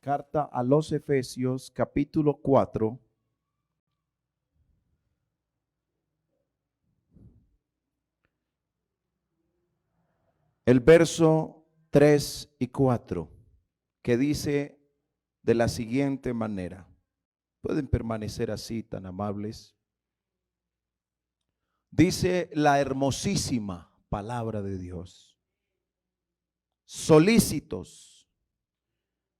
Carta a los Efesios, capítulo 4. El verso 3 y 4, que dice de la siguiente manera. Pueden permanecer así, tan amables. Dice la hermosísima palabra de Dios: solícitos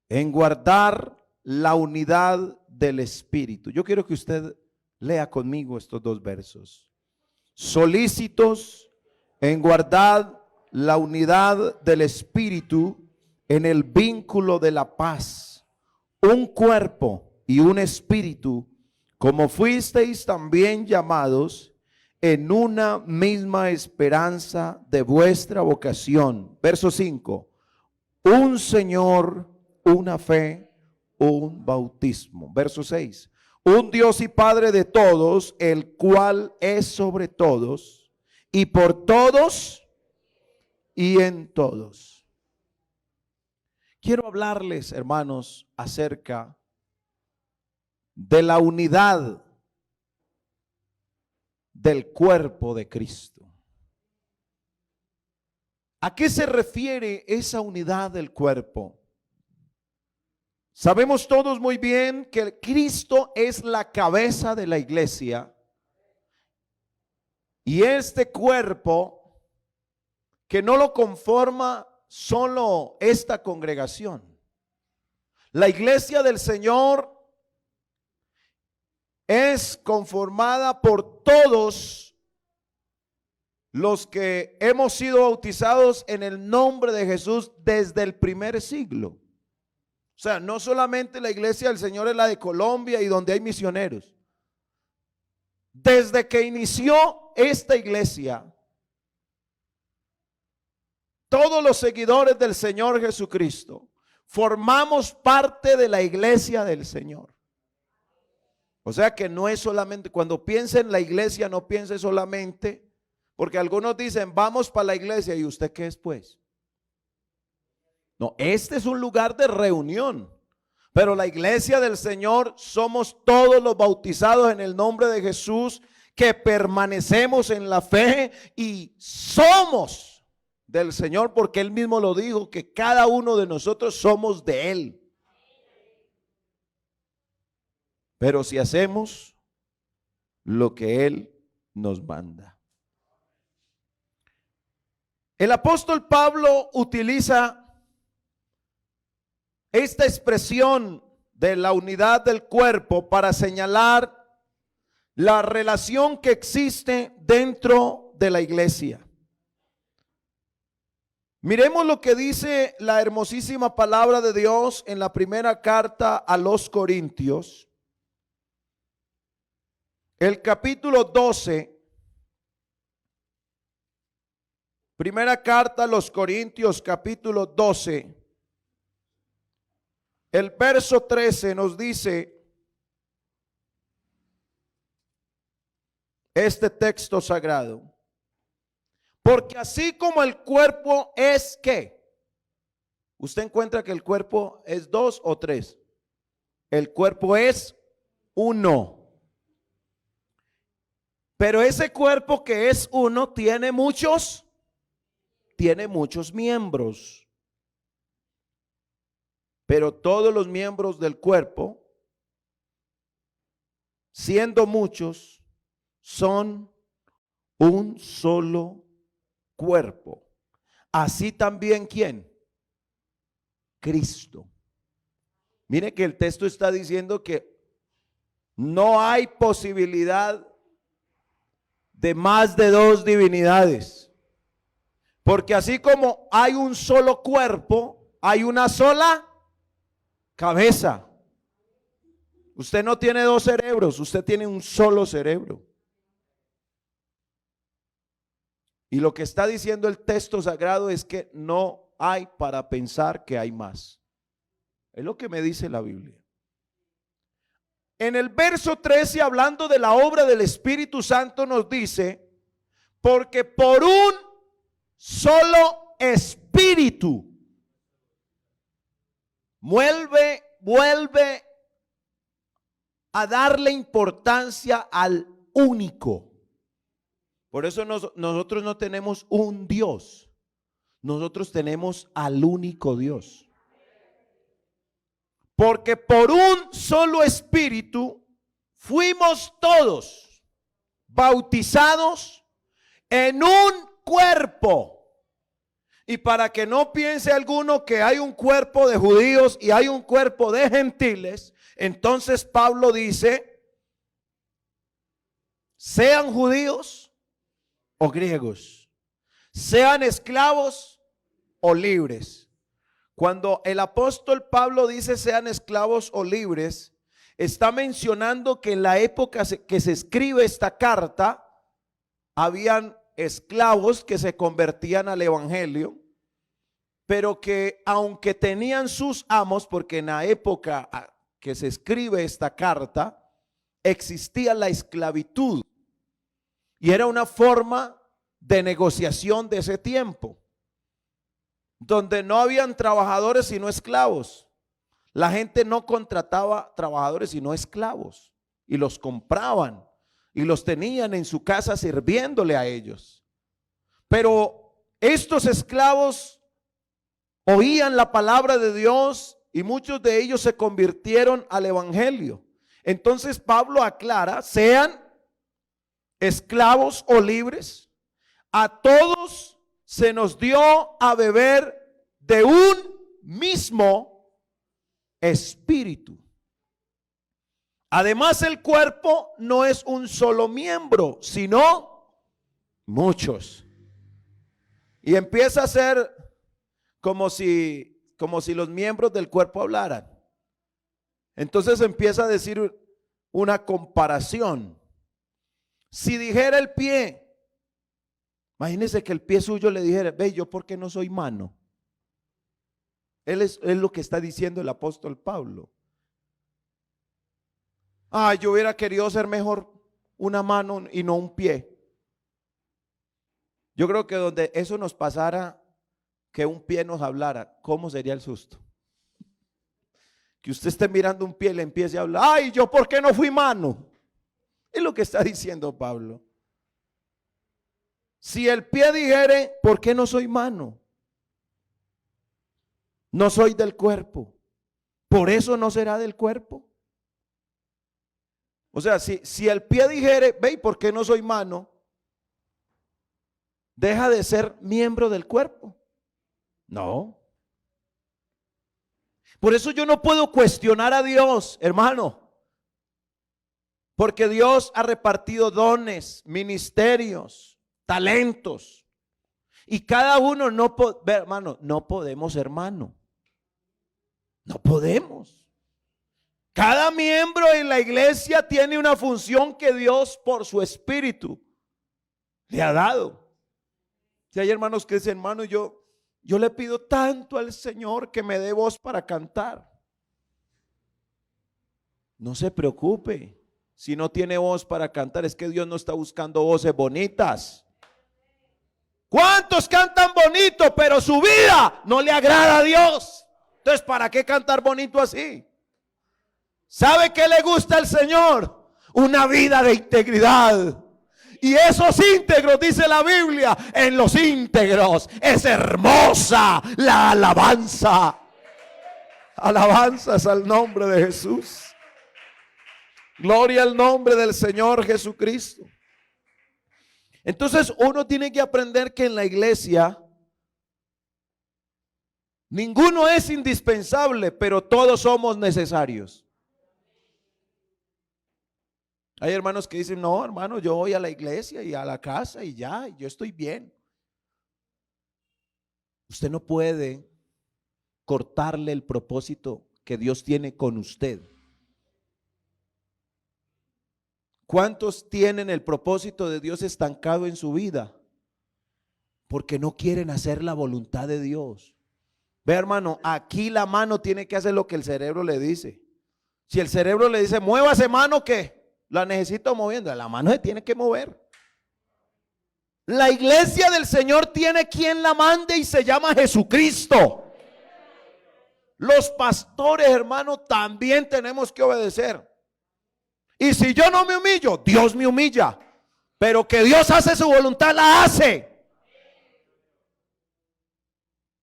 en guardar la unidad del Espíritu. Yo quiero que usted lea conmigo estos dos versos. Solícitos en guardar la unidad del Espíritu en el vínculo de la paz, un cuerpo y un espíritu, como fuisteis también llamados en una misma esperanza de vuestra vocación. Verso 5. Un Señor, una fe, un bautismo. Verso 6. Un Dios y Padre de todos, el cual es sobre todos y por todos y en todos. Quiero hablarles, hermanos, acerca de la unidad del cuerpo de Cristo. ¿A qué se refiere esa unidad del cuerpo? Sabemos todos muy bien que Cristo es la cabeza de la iglesia y este cuerpo que no lo conforma solo esta congregación. La iglesia del Señor es conformada por todos los que hemos sido bautizados en el nombre de Jesús desde el primer siglo. O sea, no solamente la iglesia del Señor es la de Colombia y donde hay misioneros. Desde que inició esta iglesia, todos los seguidores del Señor Jesucristo formamos parte de la iglesia del Señor. O sea que no es solamente, cuando piense en la iglesia, no piense solamente, porque algunos dicen, vamos para la iglesia, ¿y usted qué es pues? No, este es un lugar de reunión, pero la iglesia del Señor somos todos los bautizados en el nombre de Jesús, que permanecemos en la fe y somos del Señor, porque Él mismo lo dijo, que cada uno de nosotros somos de Él. Pero si hacemos lo que Él nos manda. El apóstol Pablo utiliza esta expresión de la unidad del cuerpo para señalar la relación que existe dentro de la iglesia. Miremos lo que dice la hermosísima palabra de Dios en la primera carta a los Corintios. El capítulo 12, primera carta a los Corintios, capítulo 12, el verso 13 nos dice este texto sagrado: porque así como el cuerpo es ¿qué? Usted encuentra que el cuerpo es 2 o 3. El cuerpo es uno. Pero ese cuerpo que es uno tiene muchos miembros. Pero todos los miembros del cuerpo, siendo muchos, son un solo cuerpo. Así también, ¿quién? Cristo. Mire que el texto está diciendo que no hay posibilidad de más de dos divinidades, porque así como hay un solo cuerpo, hay una sola cabeza. Usted no tiene dos cerebros, usted tiene un solo cerebro. Y lo que está diciendo el texto sagrado es que no hay para pensar que hay más. Es lo que me dice la Biblia. En el verso 13, hablando de la obra del Espíritu Santo, nos dice: porque por un solo Espíritu mueve vuelve a darle importancia al único. Por eso nosotros no tenemos un Dios, nosotros tenemos al único Dios. Porque por un solo espíritu fuimos todos bautizados en un cuerpo. Y para que no piense alguno que hay un cuerpo de judíos y hay un cuerpo de gentiles, entonces Pablo dice, sean judíos o griegos, sean esclavos o libres. Cuando el apóstol Pablo dice sean esclavos o libres, está mencionando que en la época que se escribe esta carta, habían esclavos que se convertían al evangelio, pero que aunque tenían sus amos, porque en la época que se escribe esta carta, existía la esclavitud y era una forma de negociación de ese tiempo, donde no habían trabajadores sino esclavos. La gente no contrataba trabajadores sino esclavos y los compraban y los tenían en su casa sirviéndole a ellos. Pero estos esclavos oían la palabra de Dios y muchos de ellos se convirtieron al evangelio. Entonces Pablo aclara, sean esclavos o libres, a todos se nos dio a beber de un mismo espíritu. Además, el cuerpo no es un solo miembro, sino muchos. Y empieza a ser como si los miembros del cuerpo hablaran. Entonces empieza a decir una comparación. Si dijera el pie, imagínese que el pie suyo le dijera, ve, yo por qué no soy mano. Es lo que está diciendo el apóstol Pablo. Yo hubiera querido ser mejor una mano y no un pie. Yo creo que donde eso nos pasara, que un pie nos hablara, ¿cómo sería el susto? Que usted esté mirando un pie y le empiece a hablar, ay, yo por qué no fui mano. Es lo que está diciendo Pablo. Si el pie dijere, ¿por qué no soy mano? No soy del cuerpo, por eso no será del cuerpo. O sea, si el pie dijere, ve, ¿por qué no soy mano? Deja de ser miembro del cuerpo. No. Por eso yo no puedo cuestionar a Dios, hermano. Porque Dios ha repartido dones, ministerios, talentos. Y cada uno hermano, no podemos, hermano. No podemos. Cada miembro en la iglesia tiene una función que Dios por su espíritu le ha dado. Si hay hermanos que dicen, hermano, yo le pido tanto al Señor que me dé voz para cantar. No se preocupe. Si no tiene voz para cantar, es que Dios no está buscando voces bonitas. ¿Cuántos cantan bonito, pero su vida no le agrada a Dios? Entonces, ¿para qué cantar bonito así? ¿Sabe qué le gusta al Señor? Una vida de integridad. Y esos íntegros, dice la Biblia, en los íntegros es hermosa la alabanza. Alabanzas al nombre de Jesús. Gloria al nombre del Señor Jesucristo. Entonces uno tiene que aprender que en la iglesia ninguno es indispensable, pero todos somos necesarios. Hay hermanos que dicen, no, hermano, yo voy a la iglesia y a la casa y ya, yo estoy bien. Usted no puede cortarle el propósito que Dios tiene con usted. ¿Cuántos tienen el propósito de Dios estancado en su vida? Porque no quieren hacer la voluntad de Dios. Ve, hermano, aquí la mano tiene que hacer lo que el cerebro le dice. Si el cerebro le dice, muévase mano, ¿qué? La necesito moviendo, la mano se tiene que mover. La iglesia del Señor tiene quien la mande y se llama Jesucristo. Los pastores, hermano, también tenemos que obedecer. Y si yo no me humillo, Dios me humilla. Pero que Dios hace su voluntad, la hace.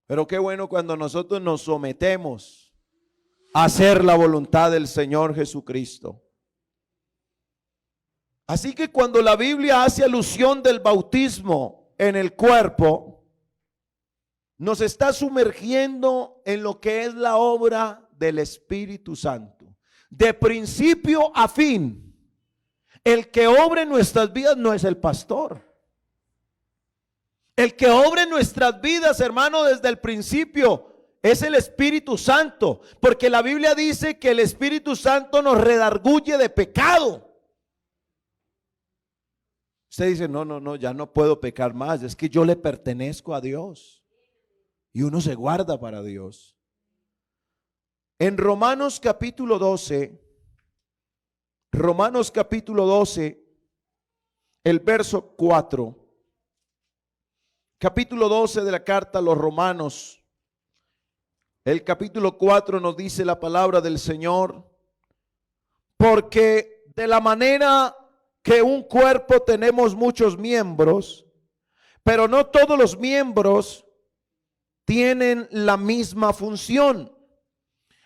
Pero qué bueno cuando nosotros nos sometemos a hacer la voluntad del Señor Jesucristo. Así que cuando la Biblia hace alusión del bautismo en el cuerpo, nos está sumergiendo en lo que es la obra del Espíritu Santo. De principio a fin, el que obra en nuestras vidas no es el pastor. El que obra en nuestras vidas, hermano, desde el principio es el Espíritu Santo. Porque la Biblia dice que el Espíritu Santo nos redarguye de pecado. Usted dice, no, ya no puedo pecar más. Es que yo le pertenezco a Dios. Y uno se guarda para Dios. En Romanos capítulo 12, el verso 4. Capítulo 12 de la carta a los Romanos. El capítulo 4 nos dice la palabra del Señor. Porque de la manera que un cuerpo tenemos muchos miembros, pero no todos los miembros tienen la misma función.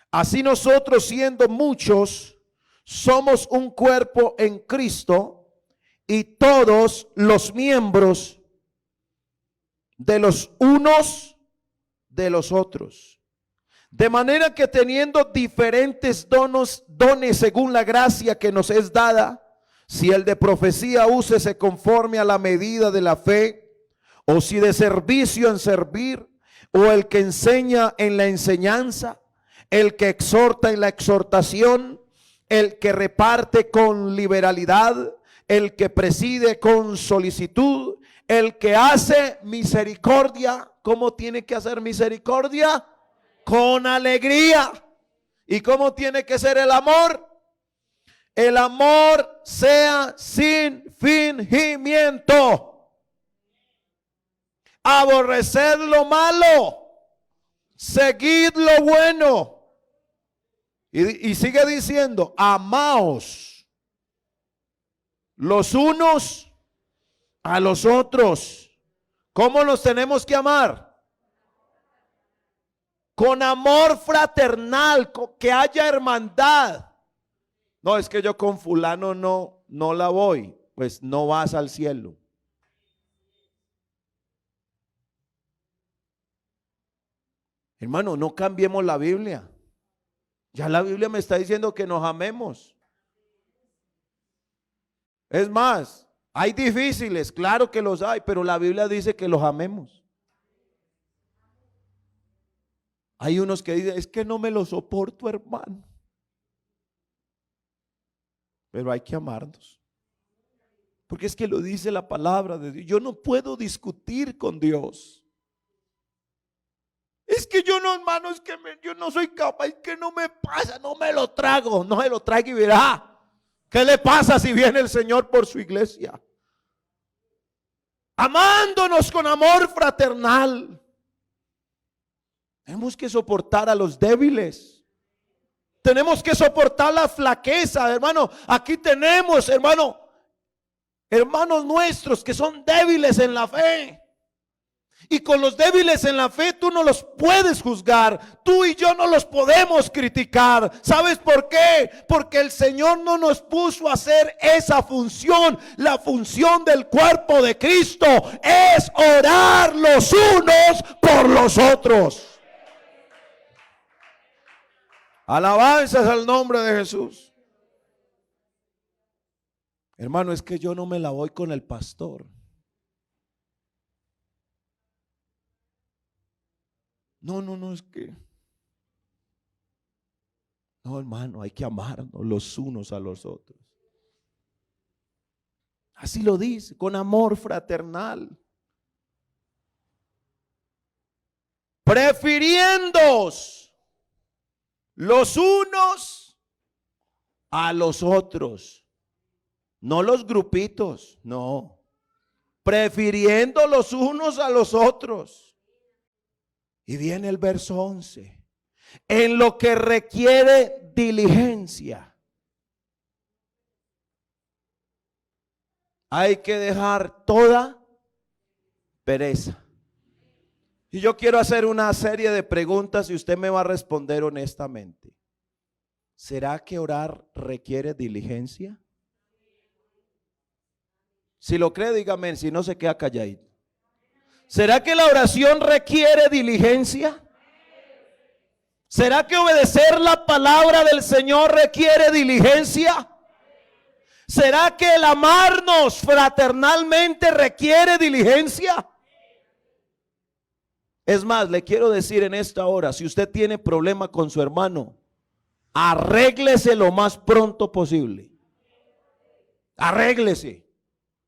Así nosotros, siendo muchos, somos un cuerpo en Cristo y todos los miembros de los unos de los otros. De manera que teniendo diferentes dones según la gracia que nos es dada, si el de profecía úsese conforme a la medida de la fe, o si de servicio en servir, o el que enseña en la enseñanza, el que exhorta en la exhortación, el que reparte con liberalidad, el que preside con solicitud, el que hace misericordia. ¿Cómo tiene que hacer misericordia? Con alegría. ¿Y cómo tiene que ser el amor? El amor sea sin fingimiento. Aborreced lo malo, seguid lo bueno. Y sigue diciendo, amaos los unos a los otros. ¿Cómo nos tenemos que amar? Con amor fraternal, que haya hermandad. No, es que yo con fulano no la voy. Pues no vas al cielo. Hermano, no cambiemos la Biblia. Ya la Biblia me está diciendo que nos amemos. Es más, hay difíciles, claro que los hay, pero la Biblia dice que los amemos. Hay unos que dicen, es que no me lo soporto, hermano. Pero hay que amarnos. Porque es que lo dice la palabra de Dios. Yo no puedo discutir con Dios. Es que yo no, hermano, es que yo no soy capaz, es que no me pasa, no me lo trago. No se lo traiga y verá. ¿Qué le pasa si viene el Señor por su iglesia? Amándonos con amor fraternal. Tenemos que soportar a los débiles. Tenemos que soportar la flaqueza, hermano. Aquí tenemos, hermanos nuestros que son débiles en la fe. Y con los débiles en la fe tú no los puedes juzgar. Tú y yo no los podemos criticar. ¿Sabes por qué? Porque el Señor no nos puso a hacer esa función. La función del cuerpo de Cristo es orar los unos por los otros. Alabanzas al nombre de Jesús. Hermano, es que yo no me la voy con el pastor. No, es que no, hermano, hay que amarnos los unos a los otros. Así lo dice, con amor fraternal. Prefiriéndoos los unos a los otros. No los grupitos, no. Prefiriendo los unos a los otros. Y viene el verso 11. en lo que requiere diligencia. Hay que dejar toda pereza. Y yo quiero hacer una serie de preguntas y usted me va a responder honestamente. ¿Será que orar requiere diligencia? Si lo cree, dígame, si no se queda calladito. ¿Será que la oración requiere diligencia? ¿Será que obedecer la palabra del Señor requiere diligencia? ¿Será que el amarnos fraternalmente requiere diligencia? Es más, le quiero decir en esta hora, si usted tiene problema con su hermano, arréglese lo más pronto posible. Arréglese.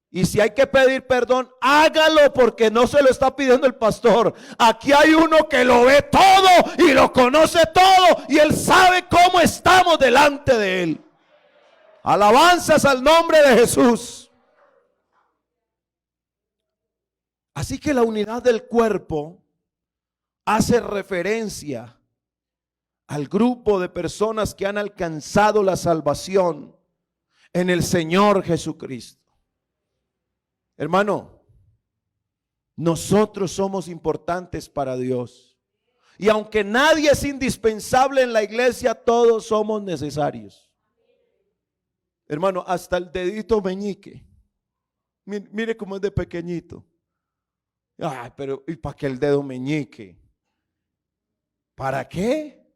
Y si hay que pedir perdón, hágalo, porque no se lo está pidiendo el pastor. Aquí hay uno que lo ve todo y lo conoce todo y él sabe cómo estamos delante de él. Alabanzas al nombre de Jesús. Así que la unidad del cuerpo hace referencia al grupo de personas que han alcanzado la salvación en el Señor Jesucristo. Hermano, nosotros somos importantes para Dios. Y aunque nadie es indispensable en la iglesia, todos somos necesarios. Hermano, hasta el dedito meñique. Mire cómo es de pequeñito. Ay, pero ¿y para qué el dedo meñique? ¿Para qué?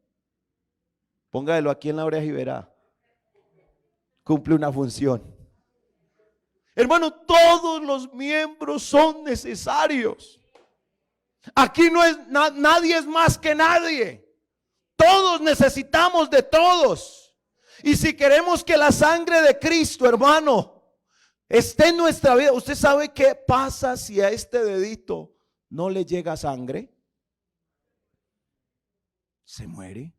Póngalo aquí en la oreja y verá. Cumple una función. Hermano, todos los miembros son necesarios. Aquí no es nadie es más que nadie. Todos necesitamos de todos. Y si queremos que la sangre de Cristo, hermano, esté en nuestra vida, ¿usted sabe qué pasa si a este dedito no le llega sangre? Se muere.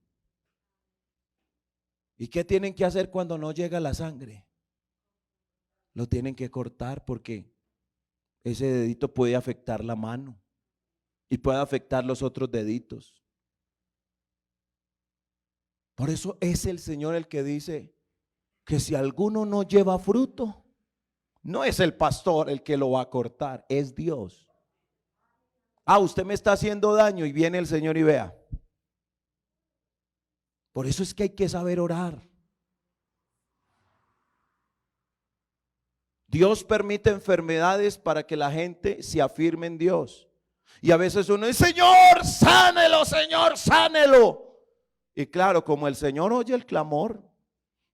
¿Y qué tienen que hacer cuando no llega la sangre? Lo tienen que cortar, porque ese dedito puede afectar la mano y puede afectar los otros deditos. Por eso es el Señor el que dice que si alguno no lleva fruto, no es el pastor el que lo va a cortar, es Dios. Ah, usted me está haciendo daño, y viene el Señor y vea. Por eso es que hay que saber orar. Dios permite enfermedades para que la gente se afirme en Dios. Y a veces uno dice: Señor, sánelo, Señor, sánelo. Y claro, como el Señor oye el clamor,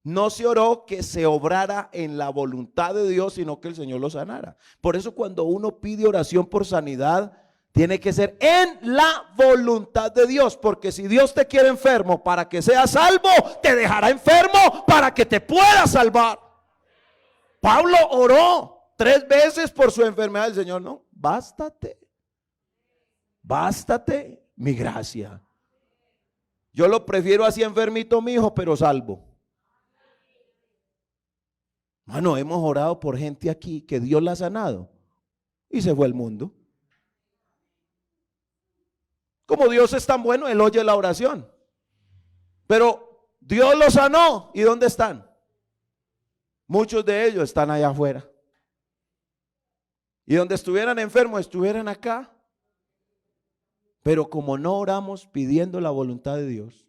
no se oró que se obrara en la voluntad de Dios, sino que el Señor lo sanara. Por eso cuando uno pide oración por sanidad, tiene que ser en la voluntad de Dios. Porque si Dios te quiere enfermo para que seas salvo, te dejará enfermo para que te pueda salvar. Pablo oró 3 veces por su enfermedad. El Señor: no, bástate mi gracia. Yo lo prefiero así enfermito, mi hijo, pero salvo. Mano, hemos orado por gente aquí que Dios la ha sanado y se fue al mundo. Como Dios es tan bueno, Él oye la oración. Pero Dios los sanó, ¿y dónde están? Muchos de ellos están allá afuera. Y donde estuvieran enfermos, estuvieran acá. Pero como no oramos pidiendo la voluntad de Dios.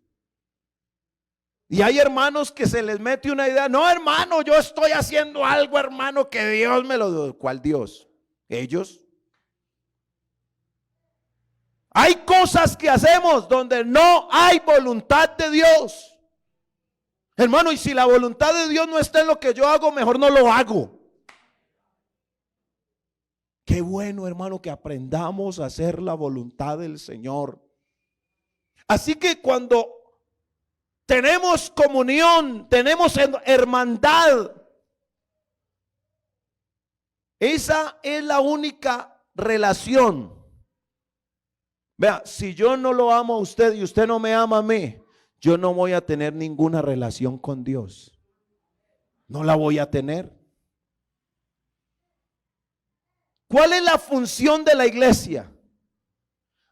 Y hay hermanos que se les mete una idea: no, hermano, yo estoy haciendo algo, hermano, que Dios me lo dio. ¿Cuál Dios? Ellos. Hay cosas que hacemos donde no hay voluntad de Dios. Hermano, y si la voluntad de Dios no está en lo que yo hago, mejor no lo hago. Qué bueno, hermano, que aprendamos a hacer la voluntad del Señor. Así que cuando tenemos comunión, tenemos hermandad, esa es la única relación. Vea, si yo no lo amo a usted y usted no me ama a mí, yo no voy a tener ninguna relación con Dios. No la voy a tener. ¿Cuál es la función de la iglesia?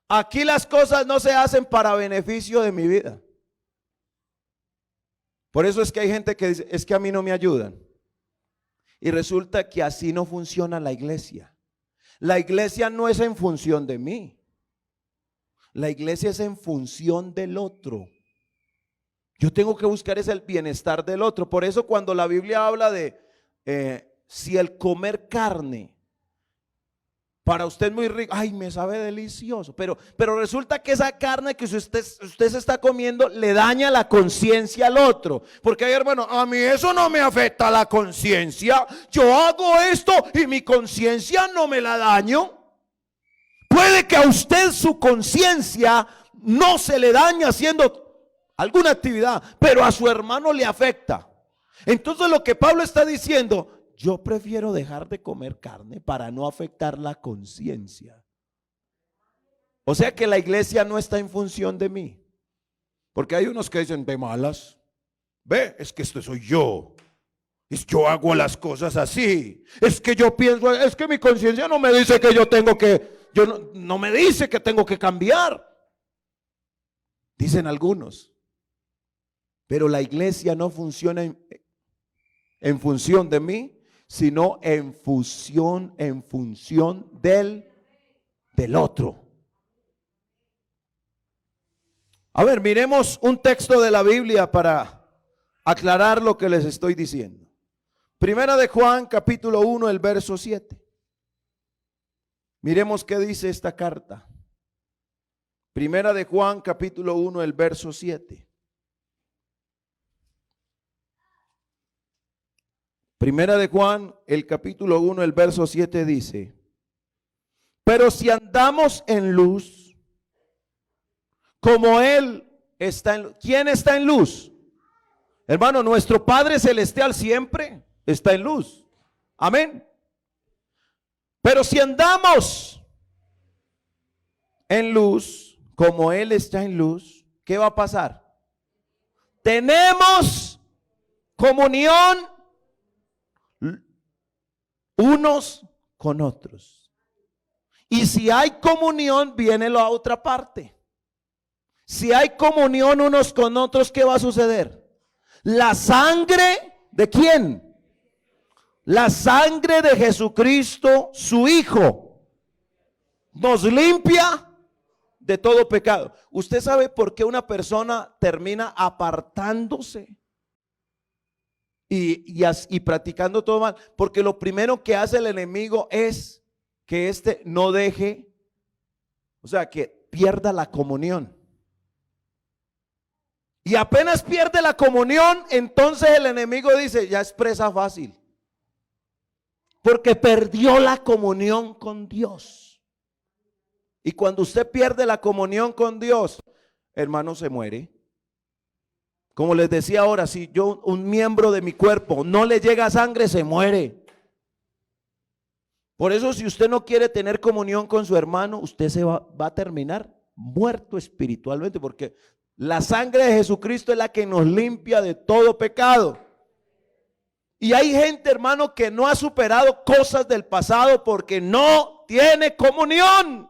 Aquí las cosas no se hacen para beneficio de mi vida. Por eso es que hay gente que dice, es que a mí no me ayudan. Y resulta que así no funciona la iglesia. La iglesia no es en función de mí. La iglesia es en función del otro. Yo tengo que buscar es el bienestar del otro. Por eso cuando la Biblia habla de si el comer carne para usted es muy rico, ay, me sabe delicioso, pero resulta que esa carne que usted se está comiendo le daña la conciencia al otro. Porque hay hermano, a mí eso no me afecta la conciencia. Yo hago esto y mi conciencia no me la daño. Puede que a usted su conciencia no se le dañe haciendo alguna actividad, pero a su hermano le afecta. Entonces lo que Pablo está diciendo, yo prefiero dejar de comer carne para no afectar la conciencia. O sea que la iglesia no está en función de mí. Porque hay unos que dicen, ve malas, ve, es que esto soy yo. Yo hago las cosas así. Es que yo pienso, es que mi conciencia no me dice que yo tengo que, no me dice que tengo que cambiar. Dicen algunos. Pero la iglesia no funciona en función de mí, sino en función del otro. A ver, miremos un texto de la Biblia para aclarar lo que les estoy diciendo. Primera de Juan, capítulo 1, el verso 7. Miremos qué dice esta carta. Primera de Juan, capítulo 1, el verso 7. Primera de Juan, el capítulo 1, el verso 7 dice, pero si andamos en luz, como Él está en luz. ¿Quién está en luz? Hermano, nuestro Padre Celestial siempre está en luz. Amén. Pero si andamos en luz, como Él está en luz, ¿qué va a pasar? Tenemos comunión unos con otros. Y si hay comunión, viene la otra parte. Si hay comunión unos con otros, ¿qué va a suceder? La sangre ¿de quién? La sangre de Jesucristo, su Hijo, nos limpia de todo pecado. ¿Usted sabe por qué una persona termina apartándose y practicando todo mal? Porque lo primero que hace el enemigo es que éste no deje, o sea, que pierda la comunión. Y apenas pierde la comunión, entonces el enemigo dice, ya es presa fácil. Porque perdió la comunión con Dios. Y cuando usted pierde la comunión con Dios, hermano, se muere. Como les decía ahora, si yo, un miembro de mi cuerpo, no le llega sangre, se muere. Por eso, si usted no quiere tener comunión con su hermano, usted se va a terminar muerto espiritualmente, porque la sangre de Jesucristo es la que nos limpia de todo pecado. Y hay gente, hermano, que no ha superado cosas del pasado porque no tiene comunión.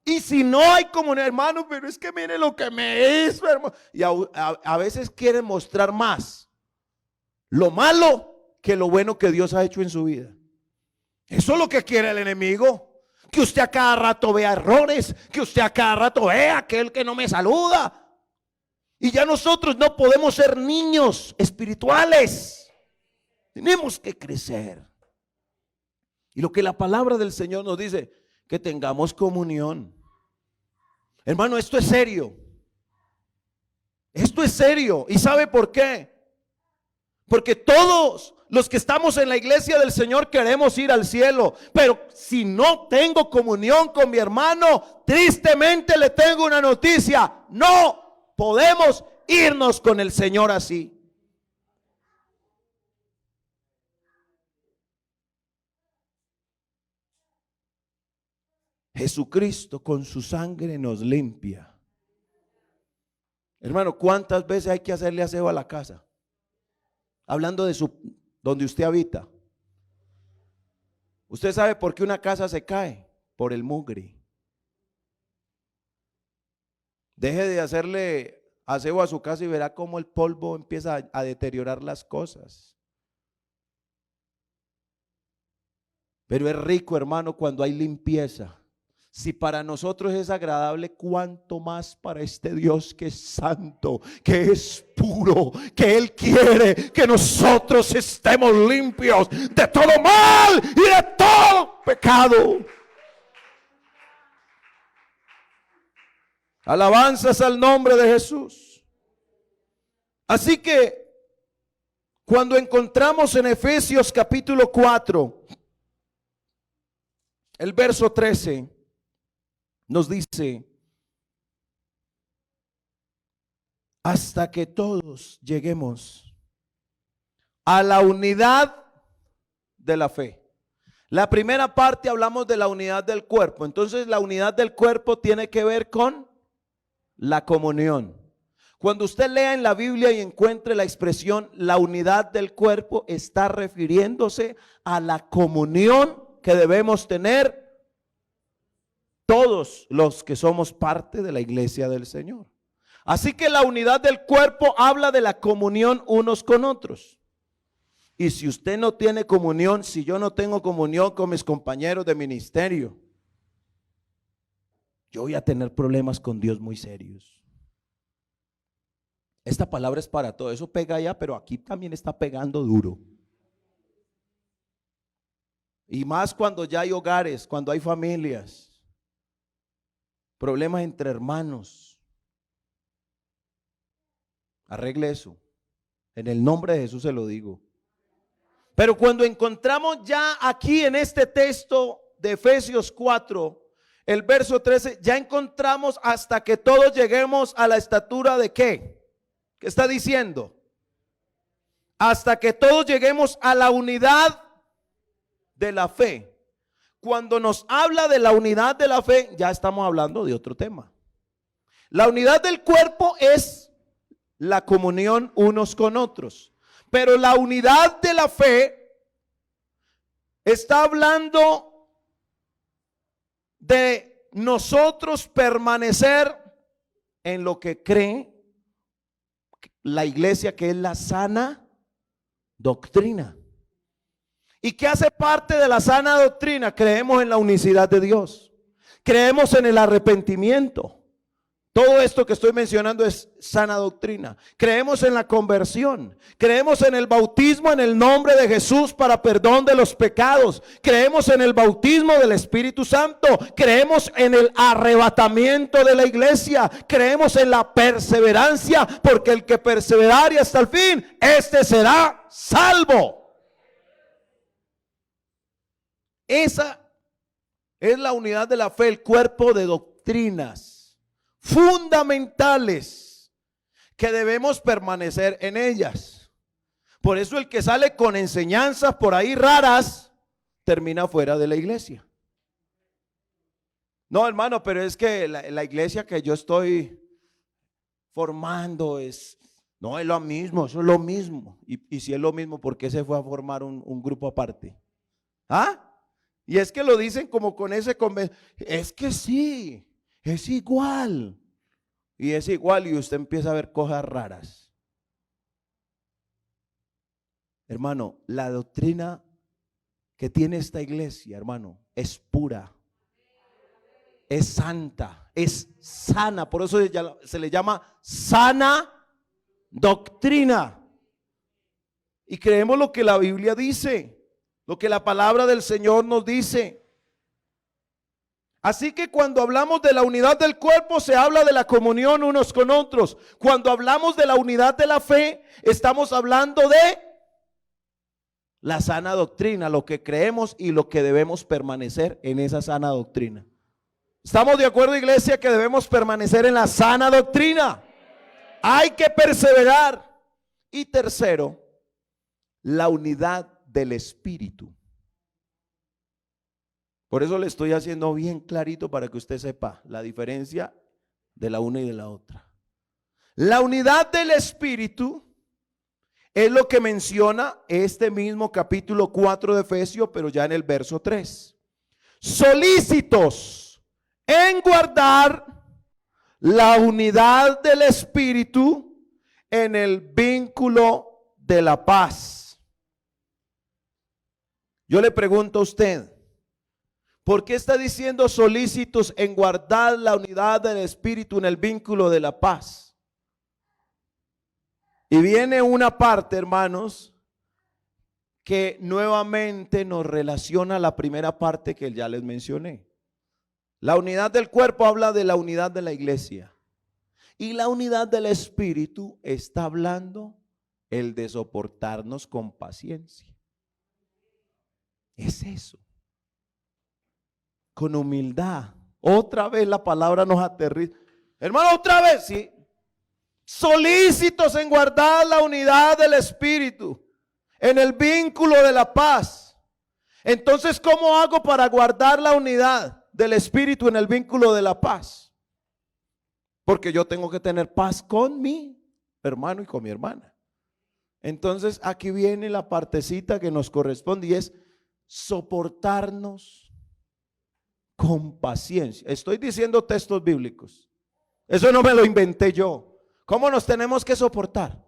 Y si no hay comunión, hermano, pero es que mire lo que me hizo, hermano. Y a veces quieren mostrar más lo malo que lo bueno que Dios ha hecho en su vida. Eso es lo que quiere el enemigo. Que usted a cada rato vea errores, que usted a cada rato vea aquel que no me saluda. Y ya nosotros no podemos ser niños espirituales. Tenemos que crecer. Y lo que la palabra del Señor nos dice, que tengamos comunión. Hermano, esto es serio. Esto es serio. ¿Y sabe por qué? Porque todos los que estamos en la iglesia del Señor queremos ir al cielo, pero si no tengo comunión con mi hermano, tristemente le tengo una noticia: no podemos irnos con el Señor así. Jesucristo con su sangre nos limpia. Hermano, ¿cuántas veces hay que hacerle aseo a la casa? Hablando de donde usted habita. ¿Usted sabe por qué una casa se cae? Por el mugre. Deje de hacerle aseo a su casa y verá cómo el polvo empieza a deteriorar las cosas. Pero es rico, hermano, cuando hay limpieza. Si para nosotros es agradable, cuánto más para este Dios que es santo, que es puro, que Él quiere que nosotros estemos limpios de todo mal y de todo pecado. Alabanzas al nombre de Jesús. Así que cuando encontramos en Efesios capítulo 4, el verso 13, nos dice: hasta que todos lleguemos a la unidad de la fe. La primera parte hablamos de la unidad del cuerpo. Entonces la unidad del cuerpo tiene que ver con la comunión. Cuando usted lea en la Biblia y encuentre la expresión la unidad del cuerpo, está refiriéndose a la comunión que debemos tener todos los que somos parte de la iglesia del Señor. Así que la unidad del cuerpo habla de la comunión unos con otros. Y si usted no tiene comunión, si yo no tengo comunión con mis compañeros de ministerio, yo voy a tener problemas con Dios muy serios. Esta palabra es para todo. Eso pega allá, pero aquí también está pegando duro. Y más cuando ya hay hogares, cuando hay familias. Problemas entre hermanos. Arregle eso. En el nombre de Jesús se lo digo. Pero cuando encontramos ya aquí en este texto de Efesios 4, el verso 13, ya encontramos hasta que todos lleguemos a la estatura de ¿qué? ¿Qué está diciendo? Hasta que todos lleguemos a la unidad de la fe. Cuando nos habla de la unidad de la fe, ya estamos hablando de otro tema. La unidad del cuerpo es la comunión unos con otros. Pero la unidad de la fe está hablando de nosotros permanecer en lo que cree la iglesia, que es la sana doctrina. ¿Y qué hace parte de la sana doctrina? Creemos en la unicidad de Dios. Creemos en el arrepentimiento. Todo esto que estoy mencionando es sana doctrina. Creemos en la conversión. Creemos en el bautismo en el nombre de Jesús para perdón de los pecados. Creemos en el bautismo del Espíritu Santo. Creemos en el arrebatamiento de la iglesia. Creemos en la perseverancia, porque el que perseverare hasta el fin, este será salvo. Esa es la unidad de la fe, el cuerpo de doctrinas fundamentales que debemos permanecer en ellas. Por eso el que sale con enseñanzas por ahí raras termina fuera de la iglesia. No, hermano, pero es que la iglesia que yo estoy formando no es lo mismo, eso es lo mismo. Y si es lo mismo, ¿por qué se fue a formar un grupo aparte? ¿Ah? Y es que lo dicen como con ese es que sí, es igual. Y es igual y usted empieza a ver cosas raras. Hermano, la doctrina que tiene esta iglesia, hermano, es pura, es santa, es sana. Por eso se le llama sana doctrina. Y creemos lo que la Biblia dice, lo que la palabra del Señor nos dice. Así que cuando hablamos de la unidad del cuerpo, se habla de la comunión unos con otros. Cuando hablamos de la unidad de la fe, estamos hablando de la sana doctrina, lo que creemos y lo que debemos permanecer en esa sana doctrina. ¿Estamos de acuerdo, iglesia, que debemos permanecer en la sana doctrina? Hay que perseverar. Y tercero, la unidad del Espíritu. Por eso le estoy haciendo bien clarito para que usted sepa la diferencia de la una y de la otra. La unidad del Espíritu es lo que menciona este mismo capítulo 4 de Efesios, pero ya en el verso 3. Solícitos en guardar la unidad del Espíritu en el vínculo de la paz. Yo le pregunto a usted, ¿por qué está diciendo solícitos en guardar la unidad del Espíritu en el vínculo de la paz? Y viene una parte, hermanos, que nuevamente nos relaciona a la primera parte que ya les mencioné. La unidad del cuerpo habla de la unidad de la iglesia. Y la unidad del Espíritu está hablando el de soportarnos con paciencia. Es eso. Con humildad. Otra vez la palabra nos aterriza. Hermano, otra vez, sí. Solícitos en guardar la unidad del Espíritu en el vínculo de la paz. Entonces, ¿cómo hago para guardar la unidad del Espíritu en el vínculo de la paz? Porque yo tengo que tener paz con mi hermano y con mi hermana. Entonces, aquí viene la partecita que nos corresponde y es soportarnos con paciencia. Estoy diciendo textos bíblicos. Eso no me lo inventé yo. ¿Cómo nos tenemos que soportar?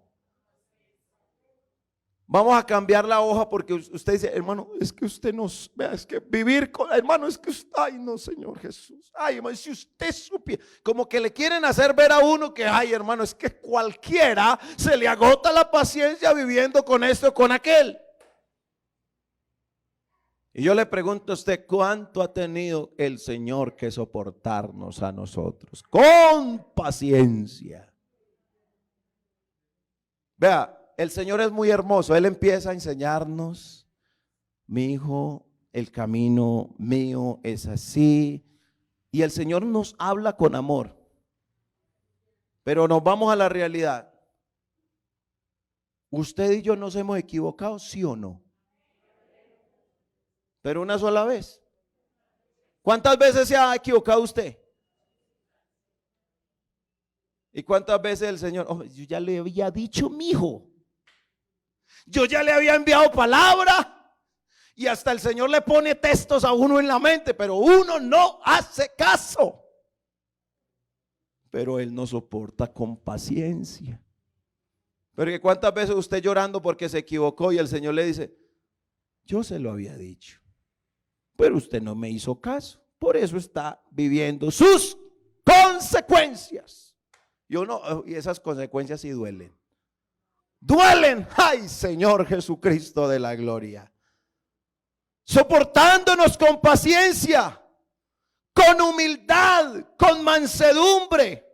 Vamos a cambiar la hoja porque usted dice, hermano, es que usted nos vea, es que vivir con, hermano, es que usted, ay no, Señor Jesús, ay hermano, si usted supiera, como que le quieren hacer ver a uno que, ay hermano, es que cualquiera se le agota la paciencia viviendo con esto o con aquel. Y yo le pregunto a usted, ¿cuánto ha tenido el Señor que soportarnos a nosotros? Con paciencia. Vea, el Señor es muy hermoso. Él empieza a enseñarnos, mi hijo, el camino mío es así. Y el Señor nos habla con amor. Pero nos vamos a la realidad. ¿Usted y yo nos hemos equivocado, sí o no? Pero una sola vez. ¿Cuántas veces se ha equivocado usted? ¿Y cuántas veces el Señor? Oh, yo ya le había dicho, mi hijo. Yo ya le había enviado palabra. Y hasta el Señor le pone textos a uno en la mente, pero uno no hace caso. Pero Él nos soporta con paciencia. Pero ¿cuántas veces usted llorando porque se equivocó y el Señor le dice, yo se lo había dicho, pero usted no me hizo caso, por eso está viviendo sus consecuencias? Yo no, y esas consecuencias sí duelen. Duelen, ay Señor Jesucristo de la gloria. Soportándonos con paciencia, con humildad, con mansedumbre.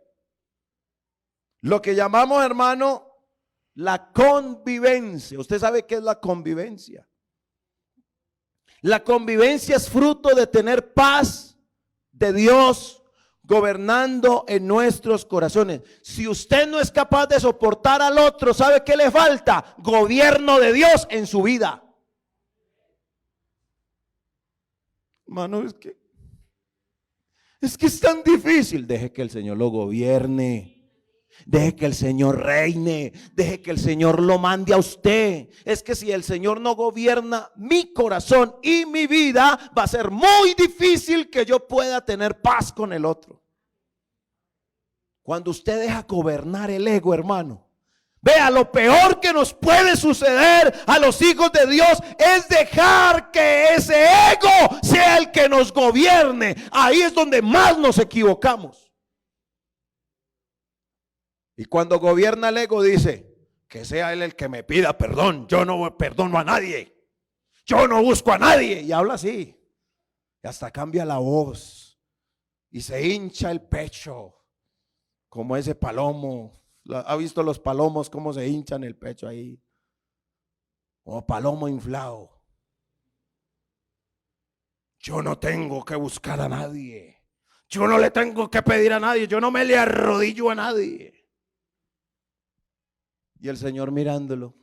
Lo que llamamos, hermano, la convivencia. ¿Usted sabe qué es la convivencia? La convivencia es fruto de tener paz de Dios gobernando en nuestros corazones. Si usted no es capaz de soportar al otro, ¿sabe qué le falta? Gobierno de Dios en su vida. Hermano, es que es tan difícil. Deje que el Señor lo gobierne. Deje que el Señor reine, deje que el Señor lo mande a usted. Es que si el Señor no gobierna mi corazón y mi vida, va a ser muy difícil que yo pueda tener paz con el otro. Cuando usted deja gobernar el ego, hermano, vea, lo peor que nos puede suceder a los hijos de Dios es dejar que ese ego sea el que nos gobierne. Ahí es donde más nos equivocamos. Y cuando gobierna el ego dice, que sea él el que me pida perdón. Yo no perdono a nadie. Yo no busco a nadie. Y habla así. Y hasta cambia la voz. Y se hincha el pecho. Como ese palomo. ¿Ha visto los palomos cómo se hinchan el pecho ahí? Como palomo inflado. Yo no tengo que buscar a nadie. Yo no le tengo que pedir a nadie. Yo no me le arrodillo a nadie. Y el Señor mirándolo,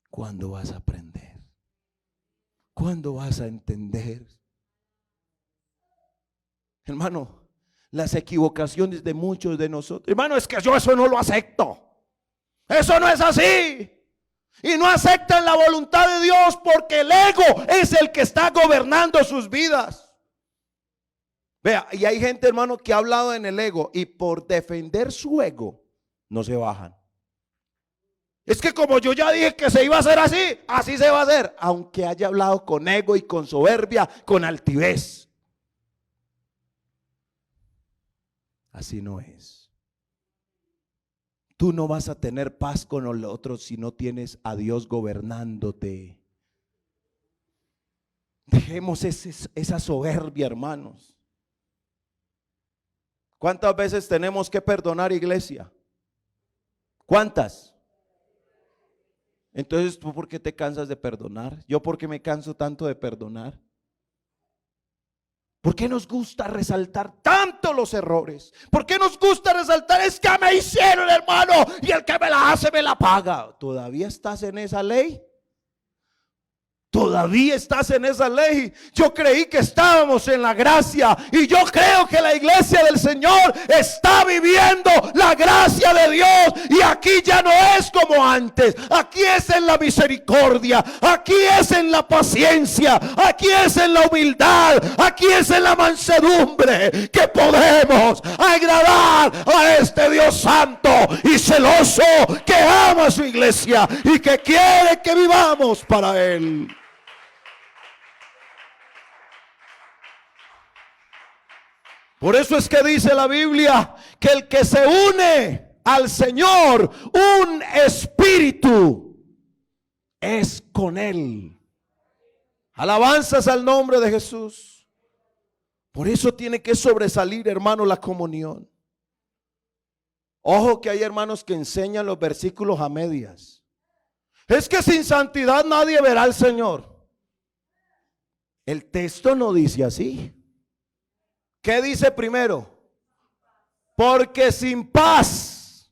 ¿cuándo vas a aprender? ¿Cuándo vas a entender? Hermano, las equivocaciones de muchos de nosotros, hermano, es que yo eso no lo acepto. Eso no es así. Y no aceptan la voluntad de Dios porque el ego es el que está gobernando sus vidas. Vea, y hay gente, hermano, que ha hablado en el ego y por defender su ego no se bajan. Es que como yo ya dije que se iba a hacer así, así se va a hacer, aunque haya hablado con ego y con soberbia, con altivez. Así no es. Tú no vas a tener paz con los otros si no tienes a Dios gobernándote. Dejemos esa soberbia, hermanos. ¿Cuántas veces tenemos que perdonar, iglesia? ¿Cuántas? Entonces, ¿tú por qué te cansas de perdonar? ¿Yo por qué me canso tanto de perdonar? ¿Por qué nos gusta resaltar tanto los errores? ¿Por qué nos gusta resaltar? Es que me hicieron, hermano, y el que me la hace me la paga. ¿Todavía estás en esa ley? ¿Todavía estás en esa ley? Yo creí que estábamos en la gracia y yo creo que la iglesia del Señor está viviendo la gracia de Dios, y aquí ya no es como antes. Aquí es en la misericordia, aquí es en la paciencia, aquí es en la humildad, aquí es en la mansedumbre que podemos agradar a este Dios santo y celoso, que ama a su iglesia y que quiere que vivamos para Él. Por eso es que dice la Biblia que el que se une al Señor, un espíritu, es con Él. Alabanzas al nombre de Jesús. Por eso tiene que sobresalir, hermano, la comunión. Ojo que hay hermanos que enseñan los versículos a medias. Es que sin santidad nadie verá al Señor. El texto no dice así. ¿Qué dice primero? Porque sin paz.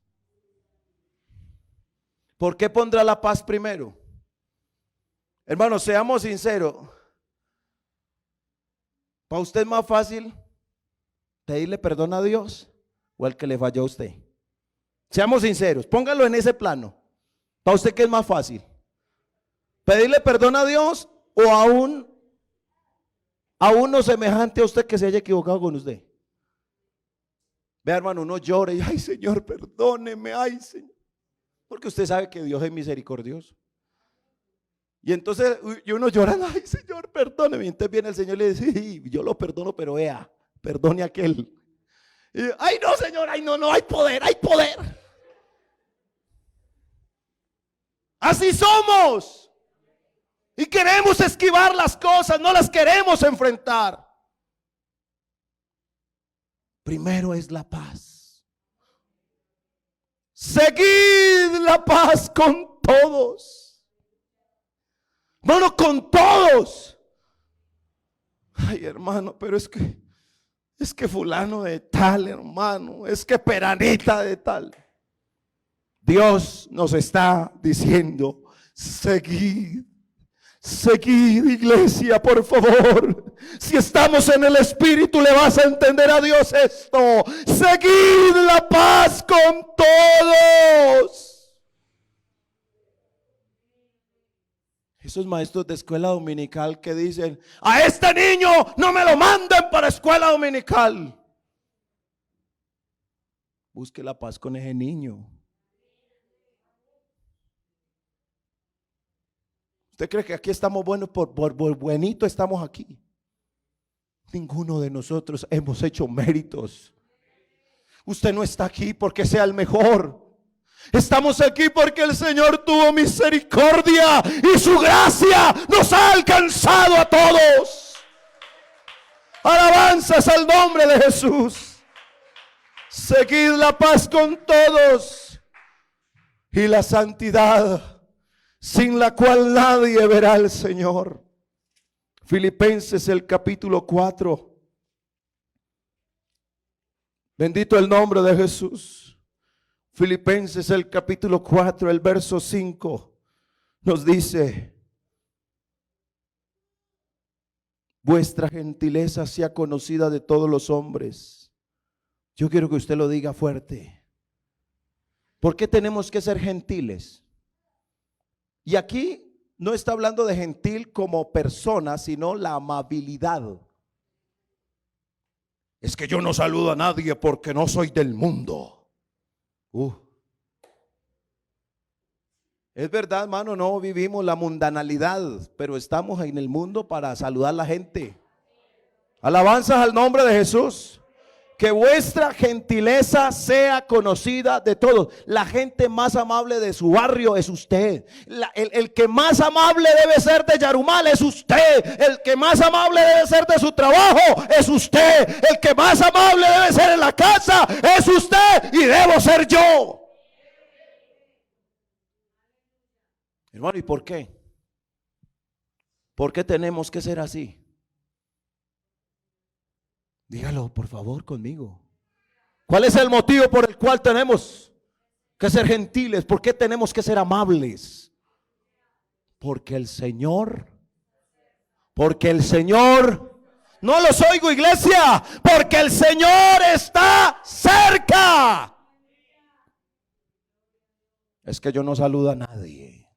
¿Por qué pondrá la paz primero? Hermanos, seamos sinceros. ¿Para usted es más fácil pedirle perdón a Dios o al que le falló a usted? Seamos sinceros, póngalo en ese plano. ¿Para usted qué es más fácil? ¿Pedirle perdón a Dios o a uno semejante a usted que se haya equivocado con usted? Vea, hermano, uno llora y ay, Señor, perdóneme, ay, Señor, porque usted sabe que Dios es misericordioso. Y entonces uno llora, ay, Señor, perdóneme. Y entonces viene el Señor y le dice, sí, yo lo perdono, pero vea, perdone a aquel. Y, ay, no, Señor, ay, no, hay poder, hay poder. Así somos. Y queremos esquivar las cosas, no las queremos enfrentar. Primero es la paz. Seguid la paz con todos. Bueno, con todos. Ay, hermano, pero es que fulano de tal, hermano, es que peranita de tal. Dios nos está diciendo, seguid. Seguid, iglesia, por favor. Si estamos en el Espíritu, le vas a entender a Dios esto. Seguid la paz con todos. Esos maestros de escuela dominical que dicen, a este niño no me lo manden para escuela dominical. Busque la paz con ese niño. ¿Usted cree que aquí estamos buenos por buenito estamos aquí? Ninguno de nosotros hemos hecho méritos. Usted no está aquí porque sea el mejor. Estamos aquí porque el Señor tuvo misericordia y su gracia nos ha alcanzado a todos. Alabanzas al nombre de Jesús. Seguid la paz con todos y la santidad, sin la cual nadie verá al Señor. Filipenses el capítulo 4. Bendito el nombre de Jesús. Filipenses el capítulo 4, el verso 5 nos dice: vuestra gentileza sea conocida de todos los hombres. Yo quiero que usted lo diga fuerte. ¿Por qué tenemos que ser gentiles? Y aquí no está hablando de gentil como persona, sino la amabilidad. Es que yo no saludo a nadie porque no soy del mundo. Es verdad, hermano, no vivimos la mundanalidad, pero estamos en el mundo para saludar a la gente. Alabanzas al nombre de Jesús. Que vuestra gentileza sea conocida de todos. La gente más amable de su barrio es usted. El que más amable debe ser de Yarumal es usted. El que más amable debe ser de su trabajo es usted. El que más amable debe ser en la casa es usted y debo ser yo. Hermano, ¿y por qué? ¿Por qué tenemos que ser así? Dígalo por favor conmigo. ¿Cuál es el motivo por el cual tenemos que ser gentiles? ¿Por qué tenemos que ser amables? Porque el Señor, no los oigo, iglesia, porque el Señor está cerca. Es que yo no saludo a nadie.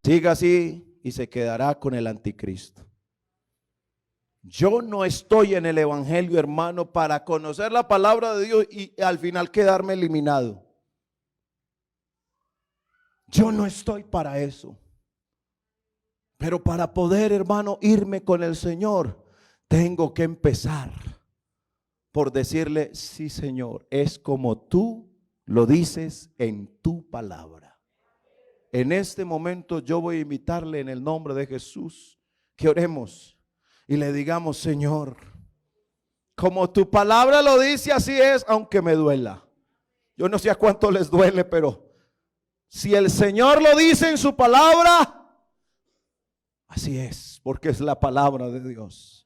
Siga así y se quedará con el anticristo. Yo no estoy en el evangelio, hermano, para conocer la palabra de Dios y al final quedarme eliminado. Yo no estoy para eso. Pero para poder, hermano, irme con el Señor, tengo que empezar por decirle: sí, Señor, es como tú lo dices en tu palabra. En este momento yo voy a invitarle en el nombre de Jesús que oremos y le digamos: Señor, como tu palabra lo dice, así es, aunque me duela. Yo no sé a cuánto les duele, pero si el Señor lo dice en su palabra, así es, porque es la palabra de Dios.